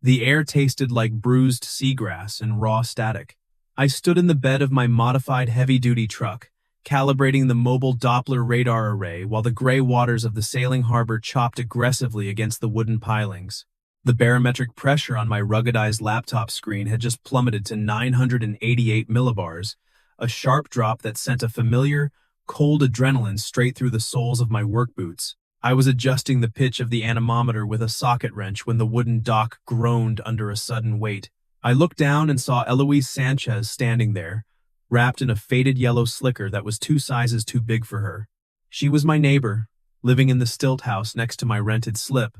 The air tasted like bruised seagrass and raw static. I stood in the bed of my modified heavy-duty truck, calibrating the mobile Doppler radar array while the gray waters of the sailing harbor chopped aggressively against the wooden pilings. The barometric pressure on my ruggedized laptop screen had just plummeted to 988 millibars, a sharp drop that sent a familiar, cold adrenaline straight through the soles of my work boots. I was adjusting the pitch of the anemometer with a socket wrench when the wooden dock groaned under a sudden weight. I looked down and saw Eloise Sanchez standing there, wrapped in a faded yellow slicker that was 2 sizes too big for her. She was my neighbor, living in the stilt-house next to my rented slip,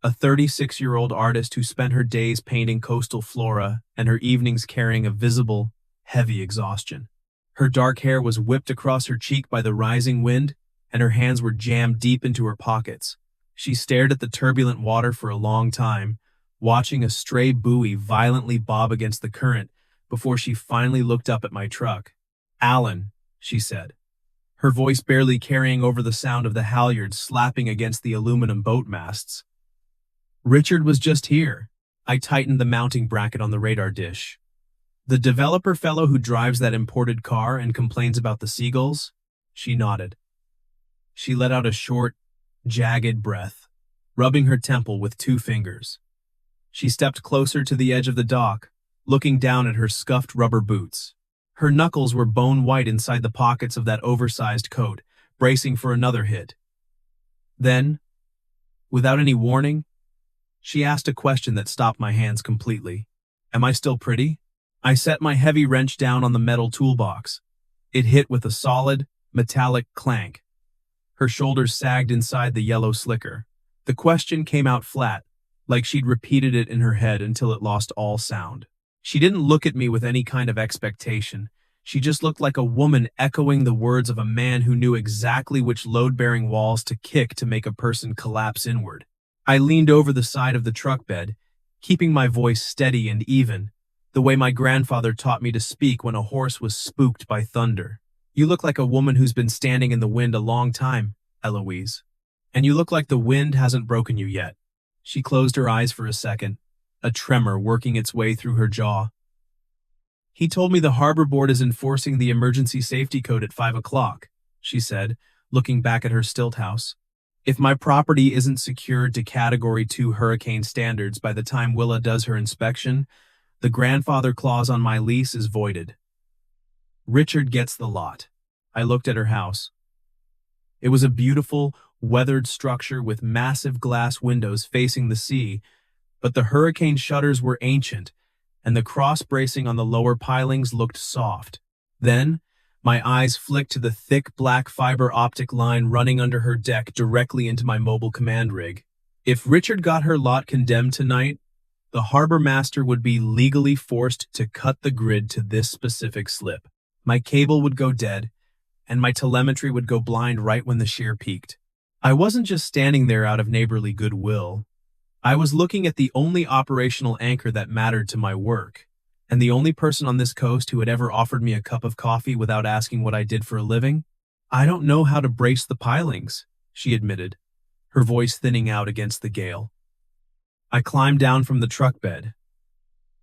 a 36-year-old artist who spent her days painting coastal flora and her evenings carrying a visible, heavy exhaustion. Her dark hair was whipped across her cheek by the rising wind, and her hands were jammed deep into her pockets. She stared at the turbulent water for a long time, watching a stray buoy violently bob against the current before she finally looked up at my truck. "Alan," she said, her voice barely carrying over the sound of the halyards slapping against the aluminum boat masts. "Richard was just here." I tightened the mounting bracket on the radar dish. "The developer fellow who drives that imported car and complains about the seagulls?" She nodded. She let out a short, jagged breath, rubbing her temple with 2 fingers. She stepped closer to the edge of the dock, looking down at her scuffed rubber boots. Her knuckles were bone white inside the pockets of that oversized coat, bracing for another hit. Then, without any warning, she asked a question that stopped my hands completely. "Am I still pretty?" I set my heavy wrench down on the metal toolbox. It hit with a solid, metallic clank. Her shoulders sagged inside the yellow slicker. The question came out flat, like she'd repeated it in her head until it lost all sound. She didn't look at me with any kind of expectation. She just looked like a woman echoing the words of a man who knew exactly which load-bearing walls to kick to make a person collapse inward. I leaned over the side of the truck bed, keeping my voice steady and even, the way my grandfather taught me to speak when a horse was spooked by thunder. "You look like a woman who's been standing in the wind a long time, Eloise. And you look like the wind hasn't broken you yet." She closed her eyes for a second, a tremor working its way through her jaw. "He told me the harbor board is enforcing the emergency safety code at 5 o'clock, she said, looking back at her stilt-house. "If my property isn't secured to Category 2 hurricane standards by the time Willa does her inspection, the grandfather clause on my lease is voided. Richard gets the lot." I looked at her house. It was a beautiful, weathered structure with massive glass windows facing the sea, but the hurricane shutters were ancient, and the cross-bracing on the lower pilings looked soft. Then, my eyes flicked to the thick black fiber optic line running under her deck directly into my mobile command rig. If Richard got her lot condemned tonight, the harbormaster would be legally forced to cut the grid to this specific slip. My cable would go dead, and my telemetry would go blind right when the shear peaked. I wasn't just standing there out of neighborly goodwill. I was looking at the only operational anchor that mattered to my work, and the only person on this coast who had ever offered me a cup of coffee without asking what I did for a living. "I don't know how to brace the pilings," she admitted, her voice thinning out against the gale. I climbed down from the truck bed,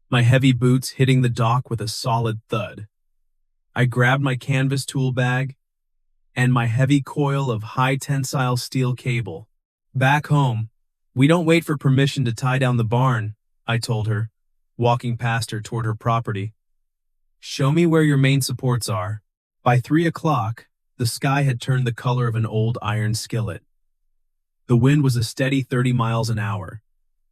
my heavy boots hitting the dock with a solid thud. I grabbed my canvas tool bag and my heavy coil of high-tensile steel cable. "Back home, we don't wait for permission to tie down the barn," I told her, walking past her toward her property. "Show me where your main supports are." By 3 o'clock, the sky had turned the color of an old iron skillet. The wind was a steady 30 miles an hour,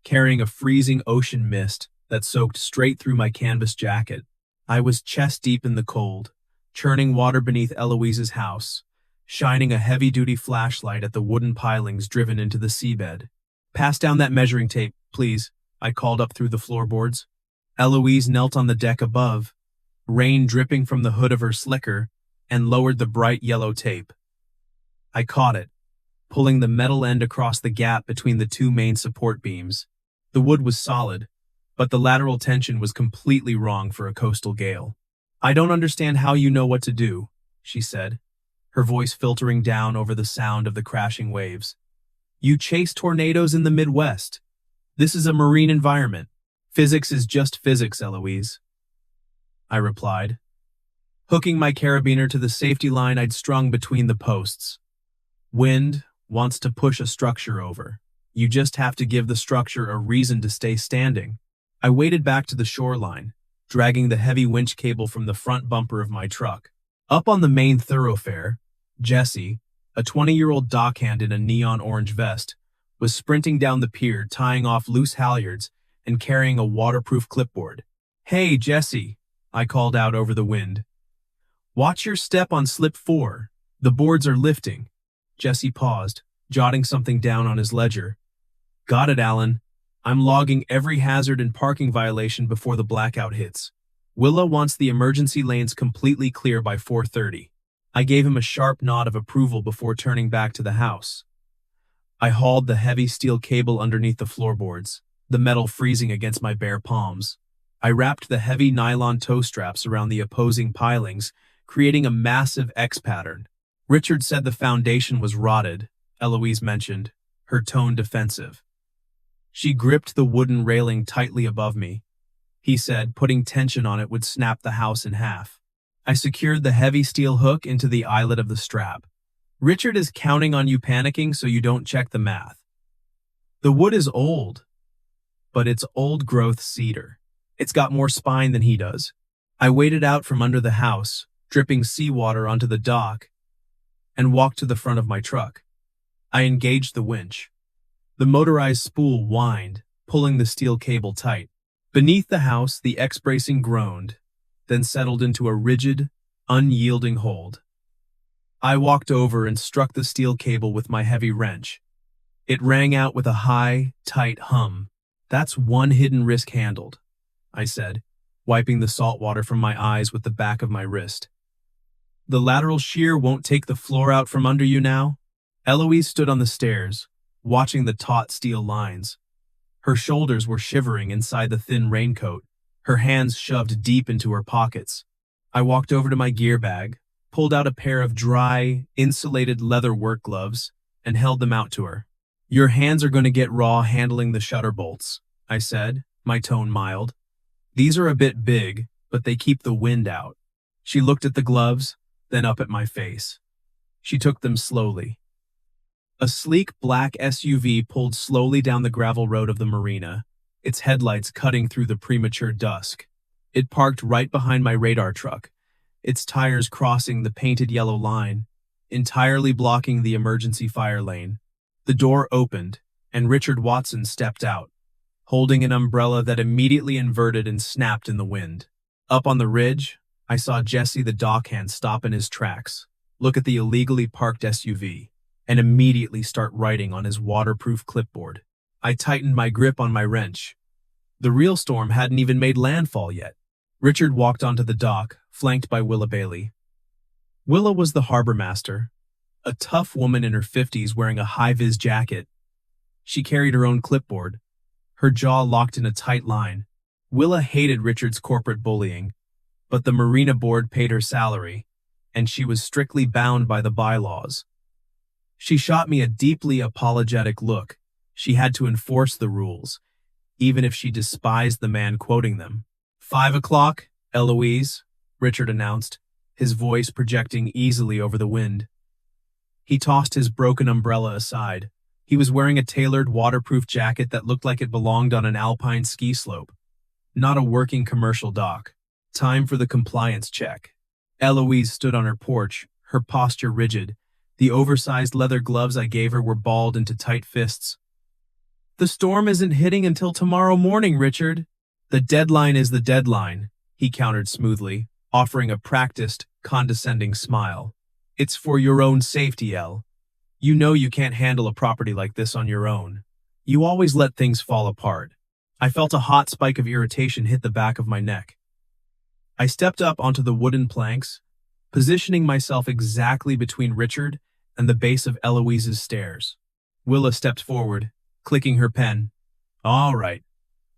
carrying a freezing ocean mist that soaked straight through my canvas jacket. I was chest-deep in the cold, churning water beneath Eloise's house, shining a heavy-duty flashlight at the wooden pilings driven into the seabed. "Pass down that measuring tape, please," I called up through the floorboards. Eloise knelt on the deck above, rain dripping from the hood of her slicker, and lowered the bright yellow tape. I caught it, pulling the metal end across the gap between the 2 main support beams. The wood was solid, but the lateral tension was completely wrong for a coastal gale. "I don't understand how you know what to do," she said, her voice filtering down over the sound of the crashing waves. "You chase tornadoes in the Midwest. This is a marine environment. Physics is just physics, Eloise, I replied, hooking my carabiner to the safety line I'd strung between the posts. Wind wants to push a structure over. You just have to give the structure a reason to stay standing. I waded back to the shoreline, dragging the heavy winch cable from the front bumper of my truck. Up on the main thoroughfare, Jesse, a 20-year-old dockhand in a neon orange vest, was sprinting down the pier, tying off loose halyards and carrying a waterproof clipboard. "Hey, Jesse," I called out over the wind. "Watch your step on slip 4. The boards are lifting." Jesse paused, jotting something down on his ledger. "Got it, Alan. I'm logging every hazard and parking violation before the blackout hits. Willa wants the emergency lanes completely clear by 4:30. I gave him a sharp nod of approval before turning back to the house. I hauled the heavy steel cable underneath the floorboards, the metal freezing against my bare palms. I wrapped the heavy nylon toe straps around the opposing pilings, creating a massive X pattern. "Richard said the foundation was rotted," Eloise mentioned, her tone defensive. She gripped the wooden railing tightly above me. He said putting tension on it would snap the house in half. I secured the heavy steel hook into the eyelet of the strap. "Richard is counting on you panicking so you don't check the math. The wood is old, but it's old-growth cedar. It's got more spine than he does." I waded out from under the house, dripping seawater onto the dock, and walked to the front of my truck. I engaged the winch. The motorized spool whined, pulling the steel cable tight. Beneath the house, the X-bracing groaned, then settled into a rigid, unyielding hold. I walked over and struck the steel cable with my heavy wrench. It rang out with a high, tight hum. "That's one hidden risk handled," I said, wiping the salt water from my eyes with the back of my wrist. "The lateral shear won't take the floor out from under you now?" Eloise stood on the stairs, watching the taut steel lines. Her shoulders were shivering inside the thin raincoat, her hands shoved deep into her pockets. I walked over to my gear bag, pulled out a pair of dry, insulated leather work gloves, and held them out to her. "Your hands are going to get raw handling the shutter bolts," I said, my tone mild. "These are a bit big, but they keep the wind out." She looked at the gloves, then up at my face. She took them slowly. A sleek black SUV pulled slowly down the gravel road of the marina, its headlights cutting through the premature dusk. It parked right behind my radar truck, its tires crossing the painted yellow line, entirely blocking the emergency fire lane. The door opened, and Richard Watson stepped out, holding an umbrella that immediately inverted and snapped in the wind. Up on the ridge, I saw Jesse the dockhand stop in his tracks, look at the illegally parked SUV, and immediately start writing on his waterproof clipboard. I tightened my grip on my wrench. The real storm hadn't even made landfall yet. Richard walked onto the dock, flanked by Willa Bailey. Willa was the harbormaster, a tough woman in her 50s wearing a high-vis jacket. She carried her own clipboard, her jaw locked in a tight line. Willa hated Richard's corporate bullying, but the marina board paid her salary, and she was strictly bound by the bylaws. She shot me a deeply apologetic look. She had to enforce the rules, even if she despised the man quoting them. 5 o'clock, Eloise, Richard announced, his voice projecting easily over the wind. He tossed his broken umbrella aside. He was wearing a tailored waterproof jacket that looked like it belonged on an alpine ski slope, not a working commercial dock. Time for the compliance check. Eloise stood on her porch, her posture rigid. The oversized leather gloves I gave her were balled into tight fists. "The storm isn't hitting until tomorrow morning, Richard." "The deadline is the deadline," he countered smoothly, offering a practiced, condescending smile. "It's for your own safety, El. You know you can't handle a property like this on your own. You always let things fall apart." I felt a hot spike of irritation hit the back of my neck. I stepped up onto the wooden planks, positioning myself exactly between Richard and the base of Eloise's stairs. Willa stepped forward, clicking her pen. "All right,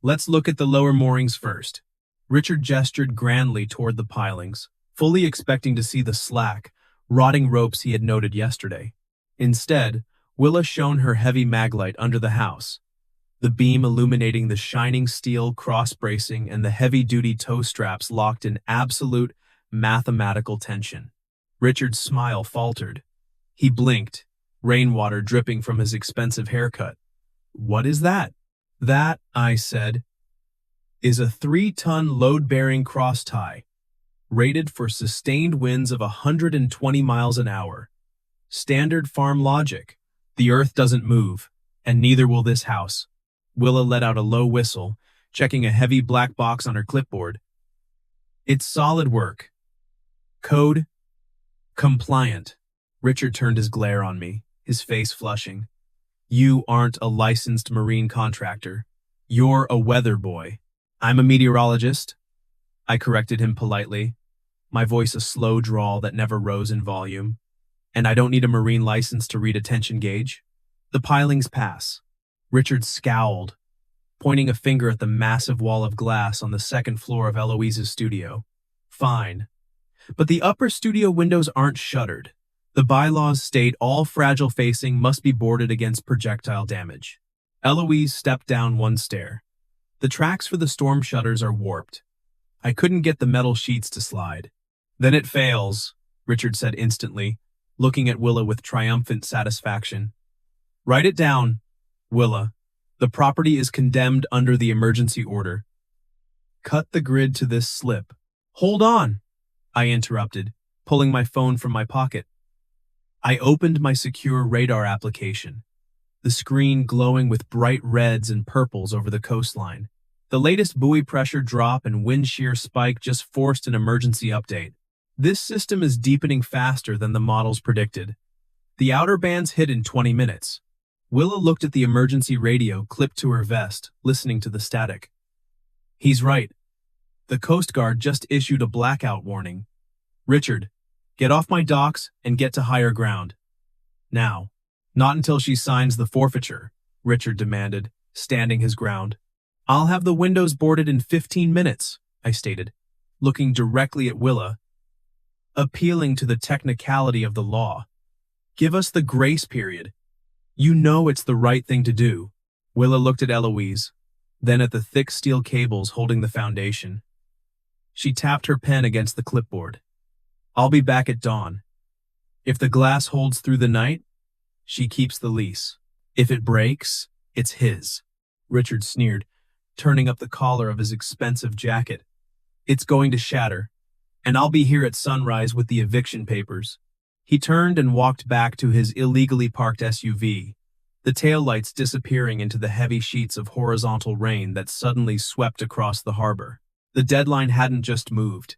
let's look at the lower moorings first." Richard gestured grandly toward the pilings, fully expecting to see the slack, rotting ropes he had noted yesterday. Instead, Willa shone her heavy maglite under the house. the beam illuminating the shining steel cross-bracing and the heavy-duty toe straps locked in absolute mathematical tension. Richard's smile faltered. He blinked, rainwater dripping from his expensive haircut. "What is that?" "That," I said, "is a 3-ton load-bearing cross-tie, rated for sustained winds of 120 miles an hour. Standard farm logic. The earth doesn't move, and neither will this house." Willa let out a low whistle, checking a heavy black box on her clipboard. "It's solid work. Code compliant." Richard turned his glare on me, his face flushing. "You aren't a licensed marine contractor. You're a weather boy." "I'm a meteorologist," I corrected him politely, my voice a slow drawl that never rose in volume. "And I don't need a marine license to read a tension gauge." "The pilings pass." Richard scowled, pointing a finger at the massive wall of glass on the second floor of Eloise's studio. "Fine. But the upper studio windows aren't shuttered. The bylaws state all fragile facing must be boarded against projectile damage." Eloise stepped down one stair. "The tracks for the storm shutters are warped. I couldn't get the metal sheets to slide." "Then it fails," Richard said instantly, looking at Willa with triumphant satisfaction. "Write it down, Willa. The property is condemned under the emergency order. Cut the grid to this slip." "Hold on," I interrupted, pulling my phone from my pocket. I opened my secure radar application, the screen glowing with bright reds and purples over the coastline. The latest buoy pressure drop and wind shear spike just forced an emergency update. "This system is deepening faster than the models predicted. The outer bands hit in 20 minutes. Willa looked at the emergency radio clipped to her vest, listening to the static. "He's right. The Coast Guard just issued a blackout warning. Richard, get off my docks and get to higher ground. Now." "Not until she signs the forfeiture," Richard demanded, standing his ground. "I'll have the windows boarded in 15 minutes, I stated, looking directly at Willa, appealing to the technicality of the law. "Give us the grace period. You know it's the right thing to do." Willa looked at Eloise, then at the thick steel cables holding the foundation. She tapped her pen against the clipboard. "I'll be back at dawn. If the glass holds through the night, she keeps the lease. If it breaks, it's his." Richard sneered, turning up the collar of his expensive jacket. "It's going to shatter, and I'll be here at sunrise with the eviction papers." He turned and walked back to his illegally parked SUV, the taillights disappearing into the heavy sheets of horizontal rain that suddenly swept across the harbor. The deadline hadn't just moved.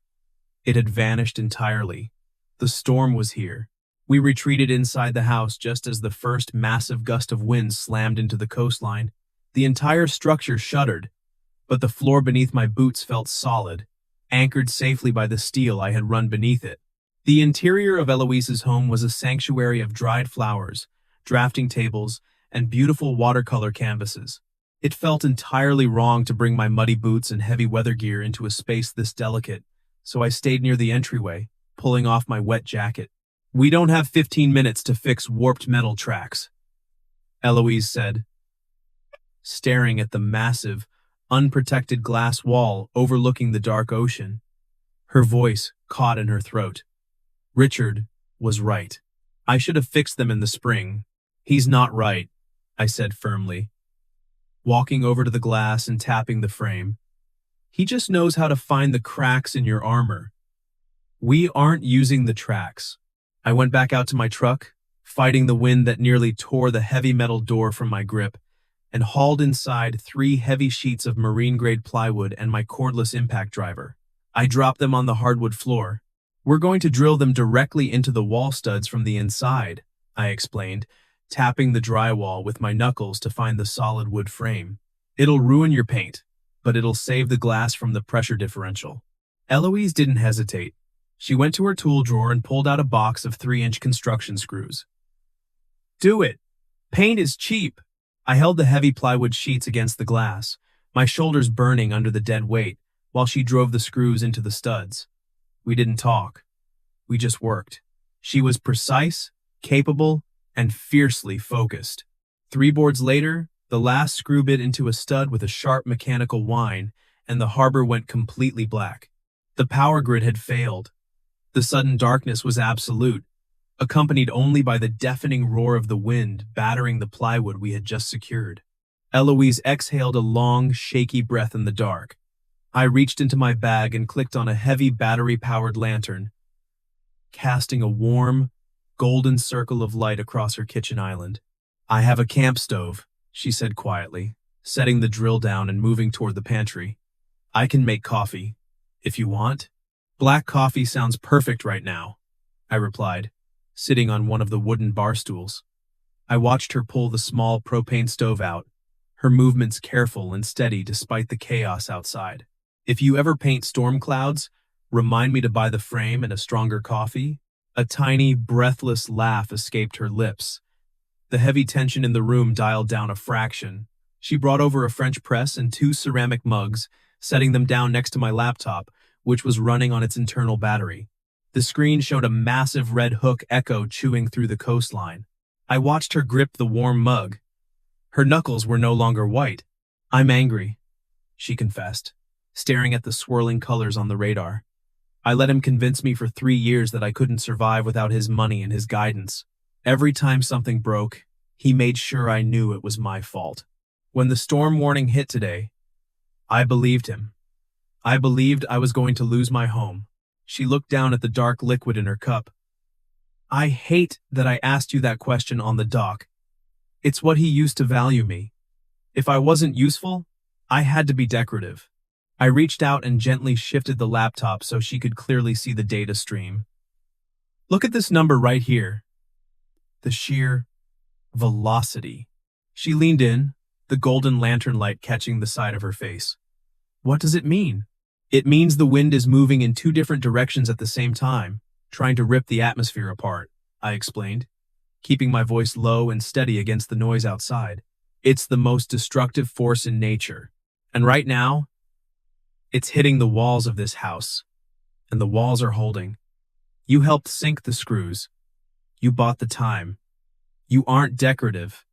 It had vanished entirely. The storm was here. We retreated inside the house just as the first massive gust of wind slammed into the coastline. The entire structure shuddered, but the floor beneath my boots felt solid, anchored safely by the steel I had run beneath it. The interior of Eloise's home was a sanctuary of dried flowers, drafting tables, and beautiful watercolor canvases. It felt entirely wrong to bring my muddy boots and heavy weather gear into a space this delicate, so I stayed near the entryway, pulling off my wet jacket. "We don't have 15 minutes to fix warped metal tracks," Eloise said, staring at the massive, unprotected glass wall overlooking the dark ocean. Her voice caught in her throat. Richard was right. I should have fixed them in the spring. "He's not right," I said firmly, walking over to the glass and tapping the frame. "He just knows how to find the cracks in your armor. We aren't using the tracks." I went back out to my truck, fighting the wind that nearly tore the heavy metal door from my grip, and hauled inside 3 heavy sheets of marine-grade plywood and my cordless impact driver. I dropped them on the hardwood floor. "We're going to drill them directly into the wall studs from the inside," I explained, tapping the drywall with my knuckles to find the solid wood frame. "It'll ruin your paint, but it'll save the glass from the pressure differential." Eloise didn't hesitate. She went to her tool drawer and pulled out a box of 3-inch construction screws. "Do it. Paint is cheap." I held the heavy plywood sheets against the glass, my shoulders burning under the dead weight, while she drove the screws into the studs. We didn't talk. We just worked. She was precise, capable, and fiercely focused. 3 boards later, The last screw bit into a stud with a sharp mechanical whine, and the harbor went completely black. The power grid had failed. The sudden darkness was absolute, accompanied only by the deafening roar of the wind battering the plywood we had just secured. Eloise exhaled a long, shaky breath in the dark. I reached into my bag and clicked on a heavy battery-powered lantern, casting a warm, golden circle of light across her kitchen island. "I have a camp stove," she said quietly, setting the drill down and moving toward the pantry. "I can make coffee, if you want." "Black coffee sounds perfect right now," I replied, sitting on one of the wooden bar stools. I watched her pull the small propane stove out, her movements careful and steady despite the chaos outside. "If you ever paint storm clouds, remind me to buy the frame and a stronger coffee." A tiny, breathless laugh escaped her lips. The heavy tension in the room dialed down a fraction. She brought over a French press and 2 ceramic mugs, setting them down next to my laptop, which was running on its internal battery. The screen showed a massive red hook echo chewing through the coastline. I watched her grip the warm mug. Her knuckles were no longer white. "I'm angry," she confessed, staring at the swirling colors on the radar. "I let him convince me for 3 years that I couldn't survive without his money and his guidance. Every time something broke, he made sure I knew it was my fault. When the storm warning hit today, I believed him. I believed I was going to lose my home." She looked down at the dark liquid in her cup. "I hate that I asked you that question on the dock. It's what he used to value me. If I wasn't useful, I had to be decorative." I reached out and gently shifted the laptop so she could clearly see the data stream. "Look at this number right here. The sheer velocity." She leaned in, the golden lantern light catching the side of her face. "What does it mean?" "It means the wind is moving in 2 different directions at the same time, trying to rip the atmosphere apart," I explained, keeping my voice low and steady against the noise outside. "It's the most destructive force in nature. And right now, it's hitting the walls of this house. And the walls are holding. You helped sink the screws. You bought the time. You aren't decorative.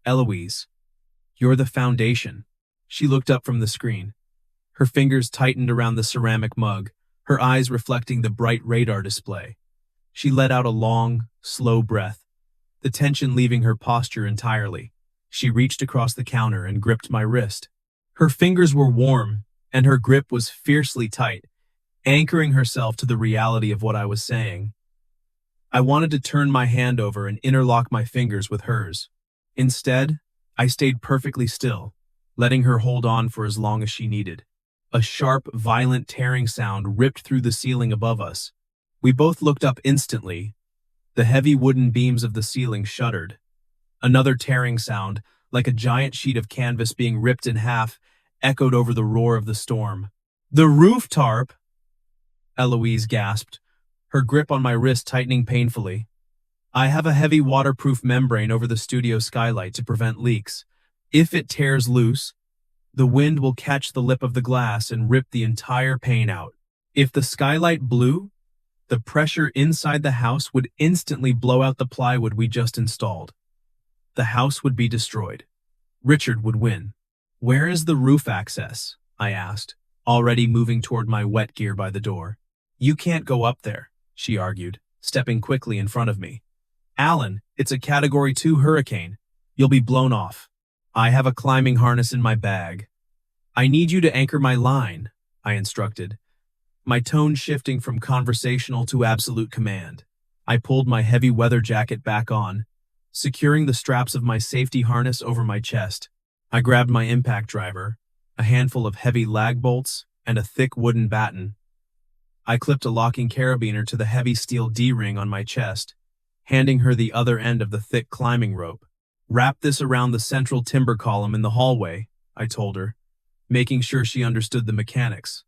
Eloise, you're the foundation." She looked up from the screen. Her fingers tightened around the ceramic mug, her eyes reflecting the bright radar display. She let out a long, slow breath, the tension leaving her posture entirely. She reached across the counter and gripped my wrist. Her fingers were warm, and her grip was fiercely tight, anchoring herself to the reality of what I was saying. I wanted to turn my hand over and interlock my fingers with hers. Instead, I stayed perfectly still, letting her hold on for as long as she needed. A sharp, violent tearing sound ripped through the ceiling above us. We both looked up instantly. The heavy wooden beams of the ceiling shuddered. Another tearing sound, like a giant sheet of canvas being ripped in half, echoed over the roar of the storm. "The roof tarp!" Eloise gasped, her grip on my wrist tightening painfully. "I have a heavy waterproof membrane over the studio skylight to prevent leaks. If it tears loose, the wind will catch the lip of the glass and rip the entire pane out. If the skylight blew, the pressure inside the house would instantly blow out the plywood we just installed. The house would be destroyed. Richard would win." "Where is the roof access?" I asked, already moving toward my wet gear by the door. "You can't go up there," she argued, stepping quickly in front of me. "Alan, it's a Category 2 hurricane. You'll be blown off." "I have a climbing harness in my bag." "I need you to anchor my line," I instructed, my tone shifting from conversational to absolute command. I pulled my heavy weather jacket back on, securing the straps of my safety harness over my chest. I grabbed my impact driver, a handful of heavy lag bolts, and a thick wooden batten. I clipped a locking carabiner to the heavy steel D-ring on my chest, handing her the other end of the thick climbing rope. "Wrap this around the central timber column in the hallway," I told her, making sure she understood the mechanics.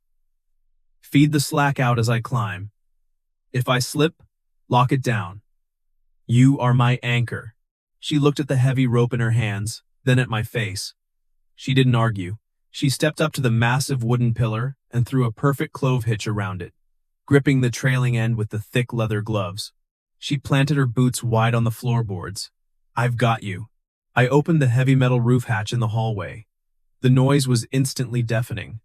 "Feed the slack out as I climb. If I slip, lock it down. You are my anchor." She looked at the heavy rope in her hands, then at my face. She didn't argue. She stepped up to the massive wooden pillar and threw a perfect clove hitch around it, gripping the trailing end with the thick leather gloves. She planted her boots wide on the floorboards. "I've got you." I opened the heavy metal roof hatch in the hallway. The noise was instantly deafening.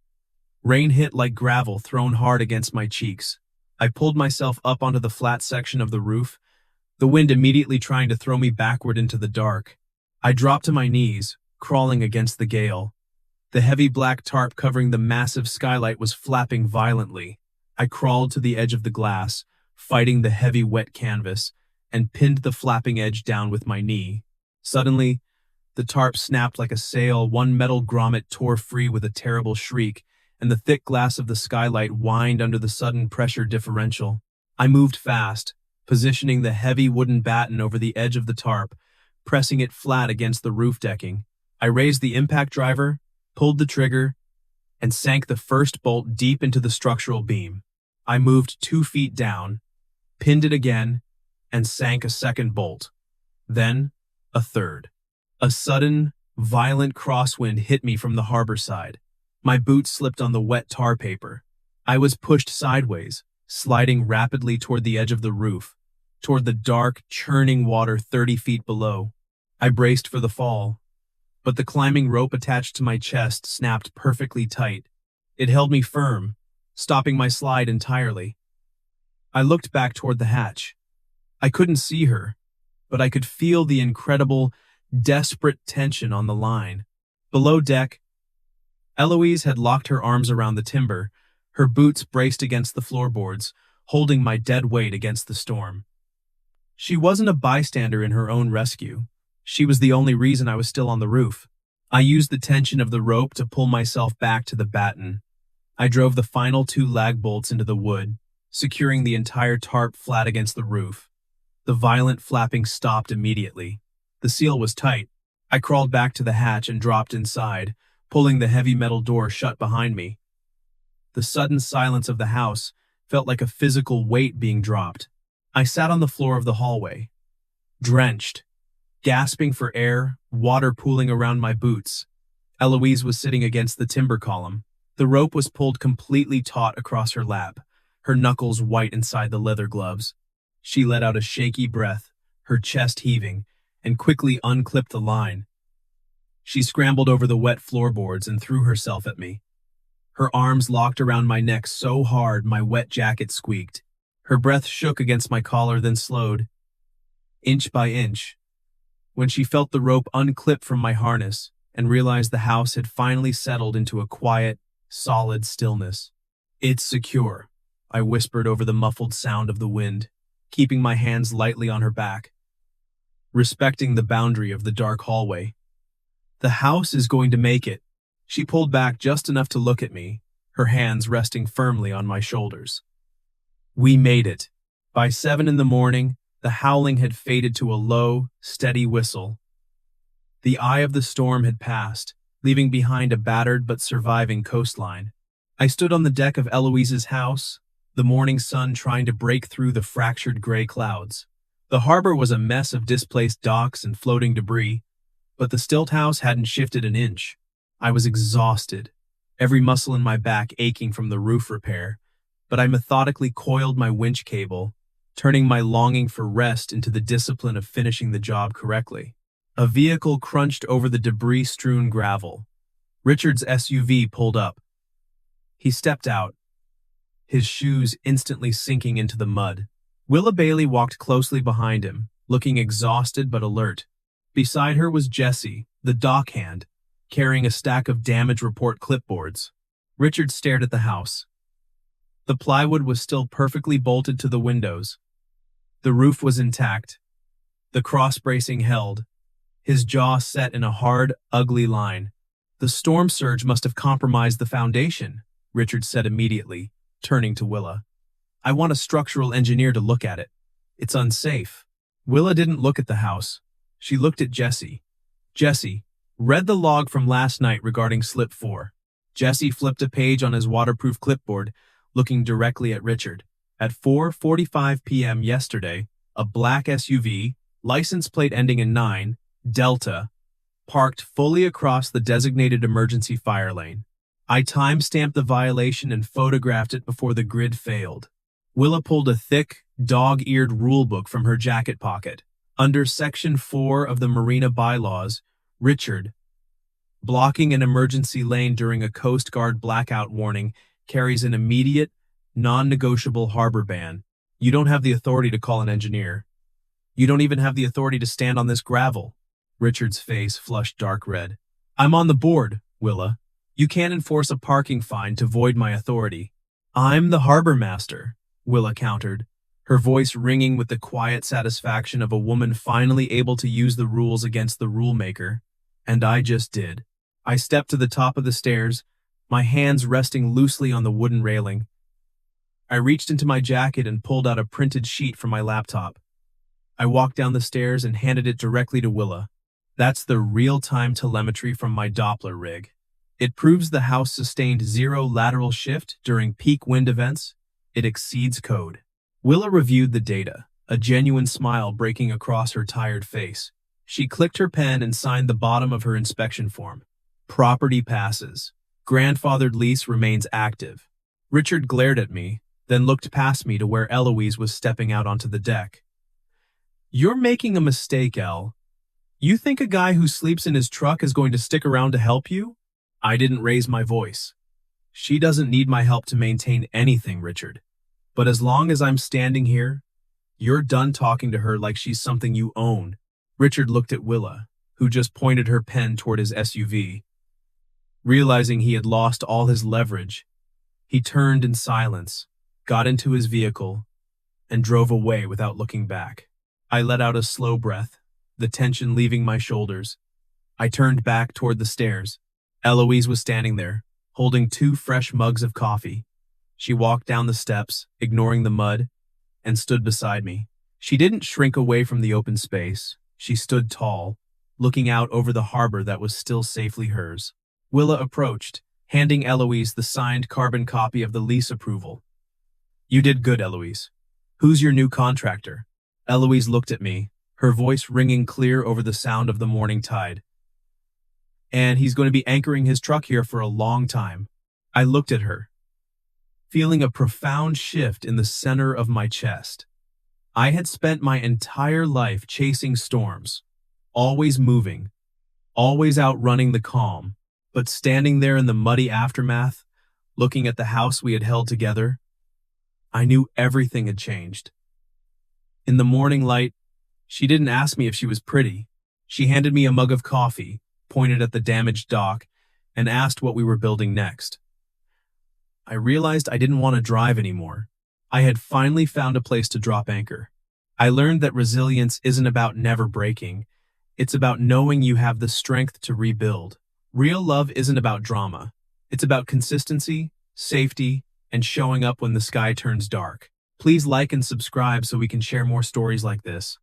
Rain hit like gravel thrown hard against my cheeks. I pulled myself up onto the flat section of the roof, the wind immediately trying to throw me backward into the dark. I dropped to my knees, crawling against the gale. The heavy black tarp covering the massive skylight was flapping violently. I crawled to the edge of the glass, fighting the heavy wet canvas, and pinned the flapping edge down with my knee. Suddenly, the tarp snapped like a sail, one metal grommet tore free with a terrible shriek, and the thick glass of the skylight whined under the sudden pressure differential. I moved fast, positioning the heavy wooden batten over the edge of the tarp, pressing it flat against the roof decking. I raised the impact driver, pulled the trigger, and sank the first bolt deep into the structural beam. I moved 2 feet down, pinned it again, and sank a second bolt. Then, a third. A sudden, violent crosswind hit me from the harbor side. My boots slipped on the wet tar paper. I was pushed sideways, sliding rapidly toward the edge of the roof, toward the dark, churning water 30 feet below. I braced for the fall, but the climbing rope attached to my chest snapped perfectly tight. It held me firm, stopping my slide entirely. I looked back toward the hatch. I couldn't see her, but I could feel the incredible, desperate tension on the line. Below deck, Eloise had locked her arms around the timber, her boots braced against the floorboards, holding my dead weight against the storm. She wasn't a bystander in her own rescue. She was the only reason I was still on the roof. I used the tension of the rope to pull myself back to the batten. I drove the final 2 lag bolts into the wood, securing the entire tarp flat against the roof. The violent flapping stopped immediately. The seal was tight. I crawled back to the hatch and dropped inside, pulling the heavy metal door shut behind me. The sudden silence of the house felt like a physical weight being dropped. I sat on the floor of the hallway, drenched, gasping for air, water pooling around my boots. Eloise was sitting against the timber column. The rope was pulled completely taut across her lap, her knuckles white inside the leather gloves. She let out a shaky breath, her chest heaving, and quickly unclipped the line. She scrambled over the wet floorboards and threw herself at me. Her arms locked around my neck so hard my wet jacket squeaked. Her breath shook against my collar, then slowed, inch by inch. When she felt the rope unclip from my harness and realized the house had finally settled into a quiet, solid stillness. "It's secure," I whispered over the muffled sound of the wind, keeping my hands lightly on her back, respecting the boundary of the dark hallway. "The house is going to make it." She pulled back just enough to look at me, her hands resting firmly on my shoulders. We made it. By 7 in the morning, the howling had faded to a low, steady whistle. The eye of the storm had passed, leaving behind a battered but surviving coastline. I stood on the deck of Eloise's house, the morning sun trying to break through the fractured gray clouds. The harbor was a mess of displaced docks and floating debris, but the stilt-house hadn't shifted an inch. I was exhausted, every muscle in my back aching from the roof repair, but I methodically coiled my winch cable, turning my longing for rest into the discipline of finishing the job correctly. A vehicle crunched over the debris-strewn gravel. Richard's SUV pulled up. He stepped out, his shoes instantly sinking into the mud. Willa Bailey walked closely behind him, looking exhausted but alert. Beside her was Jessie, the dockhand, carrying a stack of damage report clipboards. Richard stared at the house. The plywood was still perfectly bolted to the windows. The roof was intact. The cross bracing held, his jaw set in a hard, ugly line. "The storm surge must have compromised the foundation," Richard said immediately, turning to Willa. "I want a structural engineer to look at it. It's unsafe." Willa didn't look at the house. She looked at Jessie. "Jessie, read the log from last night regarding slip 4. Jessie flipped a page on his waterproof clipboard, looking directly at Richard. At 4:45 p.m. yesterday, a black SUV, license plate ending in 9, Delta, parked fully across the designated emergency fire lane. I time-stamped the violation and photographed it before the grid failed. Willa pulled a thick, dog-eared rulebook from her jacket pocket. Under Section 4 of the Marina Bylaws, Richard, blocking an emergency lane during a Coast Guard blackout warning, carries an immediate, non-negotiable harbor ban. You don't have the authority to call an engineer. You don't even have the authority to stand on this gravel. Richard's face flushed dark red. I'm on the board, Willa. You can't enforce a parking fine to void my authority. I'm the harbormaster, Willa countered, her voice ringing with the quiet satisfaction of a woman finally able to use the rules against the rulemaker. And I just did. I stepped to the top of the stairs, my hands resting loosely on the wooden railing. I reached into my jacket and pulled out a printed sheet from my laptop. I walked down the stairs and handed it directly to Willa. That's the real-time telemetry from my Doppler rig. It proves the house sustained 0 lateral shift during peak wind events. It exceeds code. Willa reviewed the data, a genuine smile breaking across her tired face. She clicked her pen and signed the bottom of her inspection form. Property passes. Grandfathered lease remains active. Richard glared at me, then looked past me to where Eloise was stepping out onto the deck. You're making a mistake, El. You think a guy who sleeps in his truck is going to stick around to help you? I didn't raise my voice. She doesn't need my help to maintain anything, Richard. But as long as I'm standing here, you're done talking to her like she's something you own. Richard looked at Willa, who just pointed her pen toward his SUV. Realizing he had lost all his leverage, he turned in silence, got into his vehicle, and drove away without looking back. I let out a slow breath, the tension leaving my shoulders. I turned back toward the stairs. Eloise was standing there, holding 2 fresh mugs of coffee. She walked down the steps, ignoring the mud, and stood beside me. She didn't shrink away from the open space. She stood tall, looking out over the harbor that was still safely hers. Willa approached, handing Eloise the signed carbon copy of the lease approval. You did good, Eloise. Who's your new contractor? Eloise looked at me, her voice ringing clear over the sound of the morning tide. And he's going to be anchoring his truck here for a long time. I looked at her, feeling a profound shift in the center of my chest. I had spent my entire life chasing storms, always moving, always outrunning the calm, but standing there in the muddy aftermath, looking at the house we had held together, I knew everything had changed. In the morning light, she didn't ask me if she was pretty. She handed me a mug of coffee, pointed at the damaged dock, and asked what we were building next. I realized I didn't want to drive anymore. I had finally found a place to drop anchor. I learned that resilience isn't about never breaking. It's about knowing you have the strength to rebuild. Real love isn't about drama. It's about consistency, safety, and showing up when the sky turns dark. Please like and subscribe so we can share more stories like this.